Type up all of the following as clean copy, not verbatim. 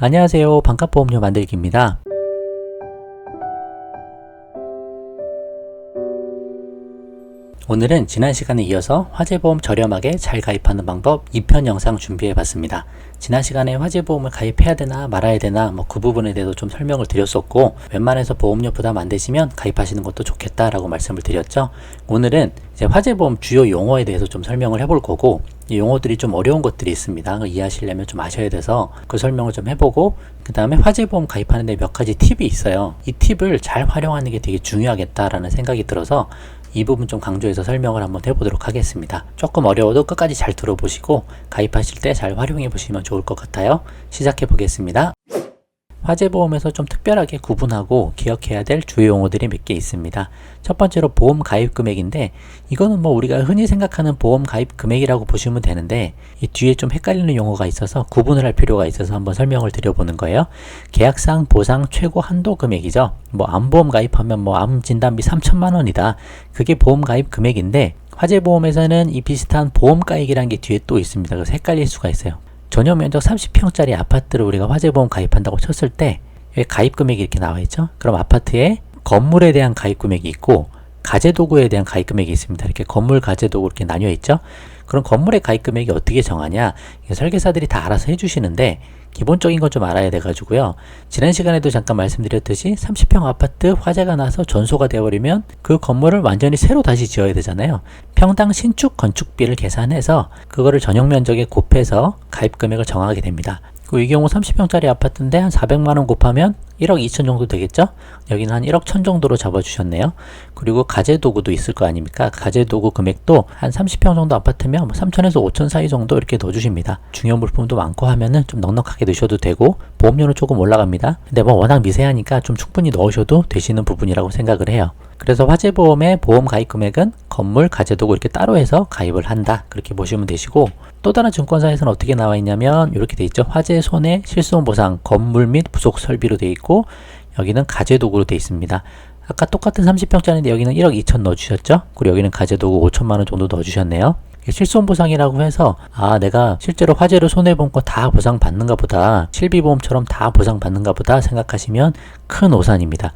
안녕하세요. 반값보험료 만들기입니다. 오늘은 지난 시간에 이어서 화재보험 저렴하게 잘 가입하는 방법 2편 영상 준비해 봤습니다. 지난 시간에 화재보험을 가입해야 되나 말아야 되나 그 부분에 대해서 좀 설명을 드렸었고, 웬만해서 보험료 부담 안 되시면 가입하시는 것도 좋겠다라고 말씀을 드렸죠. 오늘은 이제 화재보험 주요 용어에 대해서 좀 설명을 해볼 거고, 이 용어들이 좀 어려운 것들이 있습니다. 이해하시려면 좀 아셔야 돼서 그 설명을 좀 해보고, 그 다음에 화재보험 가입하는데 몇 가지 팁이 있어요. 이 팁을 잘 활용하는 게 되게 중요하겠다라는 생각이 들어서 이 부분 좀 강조해서 설명을 한번 해보도록 하겠습니다. 조금 어려워도 끝까지 잘 들어보시고 가입하실 때 잘 활용해 보시면 좋을 것 같아요. 시작해 보겠습니다. 화재보험에서 좀 특별하게 구분하고 기억해야 될 주요 용어들이 몇 개 있습니다. 첫 번째로 보험 가입 금액인데, 이거는 우리가 흔히 생각하는 보험 가입 금액이라고 보시면 되는데, 이 뒤에 좀 헷갈리는 용어가 있어서 구분을 할 필요가 있어서 한번 설명을 드려보는 거예요. 계약상 보상 최고 한도 금액이죠. 암보험 가입하면 암 진단비 3천만 원이다. 그게 보험 가입 금액인데, 화재보험에서는 이 비슷한 보험 가입이라는 게 뒤에 또 있습니다. 그래서 헷갈릴 수가 있어요. 전용 면적 30평짜리 아파트를 우리가 화재보험 가입한다고 쳤을 때 가입 금액이 이렇게 나와 있죠. 그럼 아파트에 건물에 대한 가입 금액이 있고 가재도구에 대한 가입 금액이 있습니다. 이렇게 건물, 가재도구 이렇게 나뉘어 있죠. 그럼 건물의 가입 금액이 어떻게 정하냐? 설계사들이 다 알아서 해주시는데, 기본적인 건 좀 알아야 돼가지고요. 지난 시간에도 잠깐 말씀드렸듯이 30평 아파트 화재가 나서 전소가 되어버리면 그 건물을 완전히 새로 다시 지어야 되잖아요. 평당 신축 건축비를 계산해서 그거를 전용 면적에 곱해서 가입 금액을 정하게 됩니다. 이 경우 30평짜리 아파트인데 한 400만원 곱하면 1억 2천 정도 되겠죠? 여기는 한 1억 1천 정도로 잡아주셨네요. 그리고 가재도구도 있을 거 아닙니까? 가재도구 금액도 한 30평 정도 아파트면 3천에서 5천 사이 정도 이렇게 넣어주십니다. 중요 물품도 많고 하면은 좀 넉넉하게 넣으셔도 되고, 보험료는 조금 올라갑니다. 근데 워낙 미세하니까 좀 충분히 넣으셔도 되시는 부분이라고 생각을 해요. 그래서 화재보험의 보험 가입 금액은 건물, 가재도구 이렇게 따로 해서 가입을 한다, 그렇게 보시면 되시고, 또 다른 증권사에서는 어떻게 나와 있냐면 이렇게 돼 있죠. 화재, 손해, 실손 보상, 건물 및 부속 설비로 돼 있고, 여기는 가재도구로 돼 있습니다. 아까 똑같은 30평짜리인데 여기는 1억 2천 넣어주셨죠. 그리고 여기는 가재도구 5천만원 정도 넣어주셨네요. 실손보상이라고 해서 내가 실제로 화재로 손해본 거 다 보상받는가 보다, 실비보험처럼 다 보상받는가 보다 생각하시면 큰 오산입니다.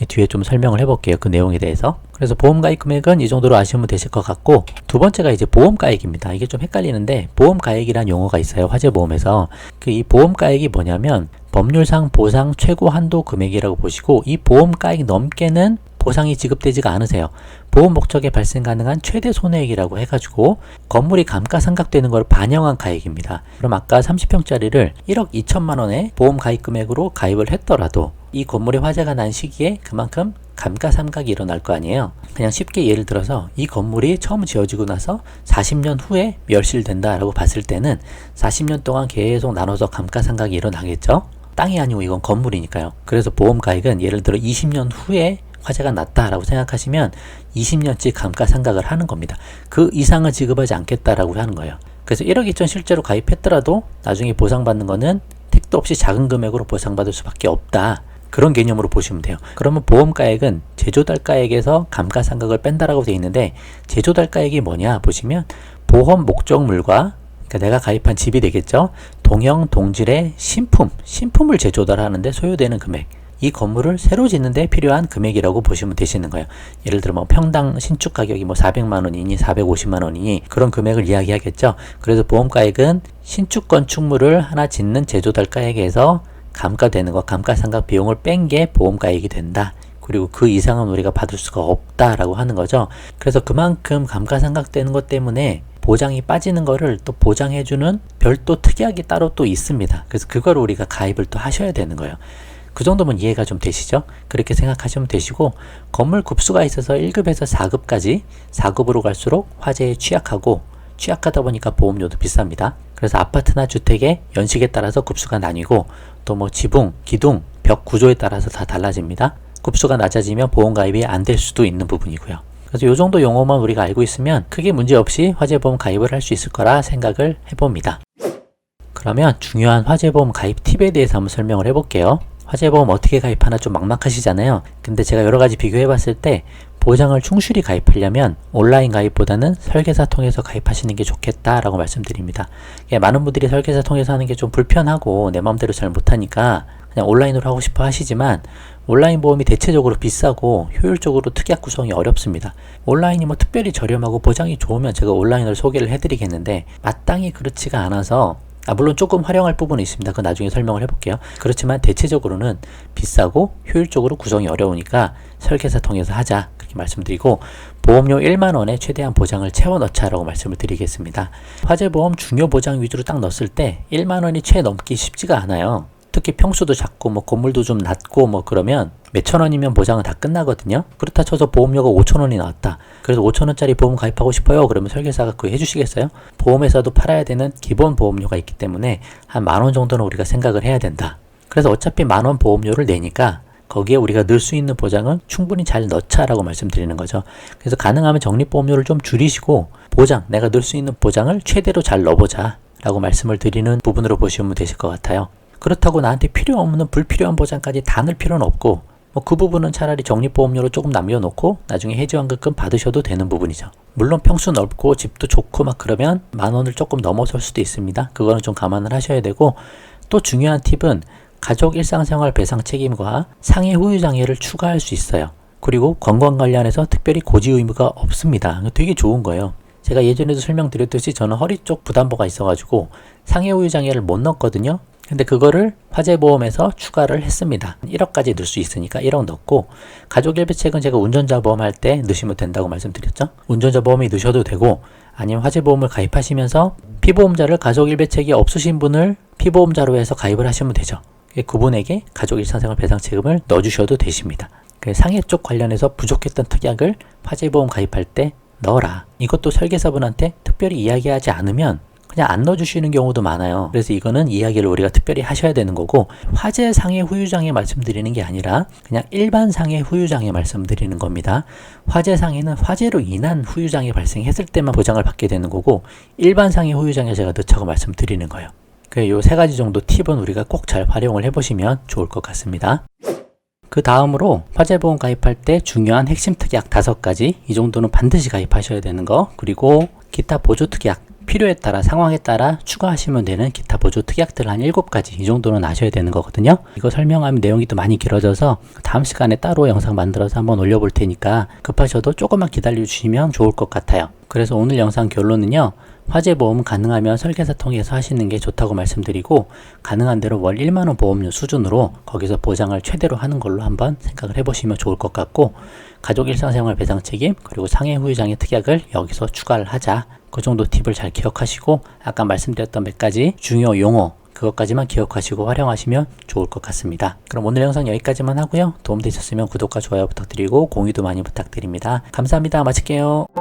뒤에 좀 설명을 해볼게요. 그 내용에 대해서. 그래서 보험가입 금액은 이 정도로 아시면 되실 것 같고, 두 번째가 이제 보험가액입니다. 이게 좀 헷갈리는데, 보험가액이란 용어가 있어요. 화재보험에서. 이 보험가액이 뭐냐면 법률상 보상 최고 한도 금액이라고 보시고, 이 보험가액 넘게는 보상이 지급되지가 않으세요. 보험 목적에 발생 가능한 최대 손해액이라고 해가지고 건물이 감가상각되는 걸 반영한 가액입니다. 그럼 아까 30평짜리를 1억 2천만 원의 보험 가입 금액으로 가입을 했더라도 이 건물에 화재가 난 시기에 그만큼 감가상각이 일어날 거 아니에요. 그냥 쉽게 예를 들어서 이 건물이 처음 지어지고 나서 40년 후에 멸실된다라고 봤을 때는 40년 동안 계속 나눠서 감가상각이 일어나겠죠. 땅이 아니고 이건 건물이니까요. 그래서 보험 가입은 예를 들어 20년 후에 화재가 났다라고 생각하시면 20년치 감가상각을 하는 겁니다. 그 이상을 지급하지 않겠다라고 하는 거예요. 그래서 1억 2천 실제로 가입했더라도 나중에 보상받는 거는 택도 없이 작은 금액으로 보상받을 수밖에 없다, 그런 개념으로 보시면 돼요. 그러면 보험가액은 제조달가액에서 감가상각을 뺀다라고 되어 있는데, 제조달가액이 뭐냐 보시면 보험 목적물과, 그러니까 내가 가입한 집이 되겠죠. 동형 동질의 신품을 제조달하는데 소요되는 금액, 이 건물을 새로 짓는 데 필요한 금액이라고 보시면 되시는 거예요. 예를 들어 평당 신축 가격이 400만 원이니 450만 원이니 그런 금액을 이야기하겠죠. 그래서 보험가액은 신축 건축물을 하나 짓는 제조달가액에서 감가되는 거, 감가상각 비용을 뺀 게 보험가액이 된다. 그리고 그 이상은 우리가 받을 수가 없다라고 하는 거죠. 그래서 그만큼 감가상각되는 것 때문에 보장이 빠지는 거를 또 보장해주는 별도 특약이 따로 또 있습니다. 그래서 그걸 우리가 가입을 또 하셔야 되는 거예요. 그 정도면 이해가 좀 되시죠? 그렇게 생각하시면 되시고, 건물 급수가 있어서 1급에서 4급까지 4급으로 갈수록 화재에 취약하다 보니까 보험료도 비쌉니다. 그래서 아파트나 주택의 연식에 따라서 급수가 나뉘고, 또 지붕, 기둥, 벽 구조에 따라서 다 달라집니다. 급수가 낮아지면 보험 가입이 안 될 수도 있는 부분이고요. 그래서 이 정도 용어만 우리가 알고 있으면 크게 문제없이 화재보험 가입을 할 수 있을 거라 생각을 해봅니다. 그러면 중요한 화재보험 가입 팁에 대해서 한번 설명을 해볼게요. 화재보험 어떻게 가입하나 좀 막막하시잖아요. 근데 제가 여러 가지 비교해 봤을 때 보장을 충실히 가입하려면 온라인 가입보다는 설계사 통해서 가입하시는 게 좋겠다라고 말씀드립니다. 많은 분들이 설계사 통해서 하는 게 좀 불편하고 내 마음대로 잘 못하니까 그냥 온라인으로 하고 싶어 하시지만 온라인 보험이 대체적으로 비싸고 효율적으로 특약 구성이 어렵습니다. 온라인이 뭐 특별히 저렴하고 보장이 좋으면 제가 온라인을 소개를 해드리겠는데 마땅히 그렇지가 않아서 물론 조금 활용할 부분이 있습니다. 그건 나중에 설명을 해볼게요. 그렇지만 대체적으로는 비싸고 효율적으로 구성이 어려우니까 설계사 통해서 하자 그렇게 말씀드리고 보험료 1만원에 최대한 보장을 채워 넣자라고 말씀을 드리겠습니다. 화재보험 중요 보장 위주로 딱 넣었을 때 1만원이 채 넘기 쉽지가 않아요. 특히 평수도 작고 뭐 건물도 좀 낮고 뭐 그러면 몇천 원이면 보장은 다 끝나거든요. 그렇다 쳐서 보험료가 5,000원이 나왔다. 그래서 5,000원짜리 보험 가입하고 싶어요. 그러면 설계사가 그거 해주시겠어요? 보험회사도 팔아야 되는 기본 보험료가 있기 때문에 한 10,000원 정도는 우리가 생각을 해야 된다. 그래서 어차피 10,000원 보험료를 내니까 거기에 우리가 넣을 수 있는 보장은 충분히 잘 넣자라고 말씀드리는 거죠. 그래서 가능하면 적립보험료를 좀 줄이시고 보장, 내가 넣을 수 있는 보장을 최대로 잘 넣어보자 라고 말씀을 드리는 부분으로 보시면 되실 것 같아요. 그렇다고 나한테 필요 없는 불필요한 보장까지 다 넣을 필요는 없고 뭐 그 부분은 차라리 적립보험료로 조금 남겨놓고 나중에 해지환급금 받으셔도 되는 부분이죠. 물론 평수 넓고 집도 좋고 막 그러면 10,000원을 조금 넘어설 수도 있습니다. 그거는 좀 감안을 하셔야 되고 또 중요한 팁은 가족 일상생활 배상 책임과 상해 후유 장애를 추가할 수 있어요. 그리고 건강 관련해서 특별히 고지 의무가 없습니다. 되게 좋은 거예요. 제가 예전에도 설명드렸듯이 저는 허리 쪽 부담보가 있어가지고 상해 후유 장애를 못 넣었거든요. 근데 그거를 화재보험에서 추가를 했습니다. 1억까지 넣을 수 있으니까 1억 넣고 가족 일배책은 제가 운전자 보험 할 때 넣으시면 된다고 말씀드렸죠. 운전자 보험이 넣으셔도 되고 아니면 화재보험을 가입하시면서 피보험자를 가족 일배책이 없으신 분을 피보험자로 해서 가입을 하시면 되죠. 그분에게 가족 일상생활 배상 책임을 넣어주셔도 되십니다. 상해 쪽 관련해서 부족했던 특약을 화재보험 가입할 때 넣어라. 이것도 설계사분한테 특별히 이야기하지 않으면 그냥 안 넣어주시는 경우도 많아요. 그래서 이거는 이야기를 우리가 특별히 하셔야 되는 거고 화재 상해 후유장애 말씀드리는 게 아니라 그냥 일반 상해 후유장애 말씀드리는 겁니다. 화재 상해는 화재로 인한 후유장애 발생했을 때만 보장을 받게 되는 거고 일반 상해 후유장애 제가 넣자고 말씀드리는 거예요. 요 세 가지 정도 팁은 우리가 꼭 잘 활용을 해보시면 좋을 것 같습니다. 그 다음으로 화재보험 가입할 때 중요한 핵심 특약 5가지 이 정도는 반드시 가입하셔야 되는 거 그리고 기타 보조 특약 필요에 따라 상황에 따라 추가하시면 되는 기타 보조 특약들 한 7가지 이 정도는 아셔야 되는 거거든요. 이거 설명하면 내용이 또 많이 길어져서 다음 시간에 따로 영상 만들어서 한번 올려볼 테니까 급하셔도 조금만 기다려 주시면 좋을 것 같아요. 그래서 오늘 영상 결론은요. 화재보험은 가능하면 설계사 통해서 하시는 게 좋다고 말씀드리고 가능한 대로 월 1만원 보험료 수준으로 거기서 보장을 최대로 하는 걸로 한번 생각을 해보시면 좋을 것 같고 가족 일상생활 배상 책임 그리고 상해 후유장애 특약을 여기서 추가를 하자. 그 정도 팁을 잘 기억하시고 아까 말씀드렸던 몇 가지 중요 용어 그것까지만 기억하시고 활용하시면 좋을 것 같습니다. 그럼 오늘 영상 여기까지만 하고요. 도움되셨으면 구독과 좋아요 부탁드리고 공유도 많이 부탁드립니다. 감사합니다. 마칠게요.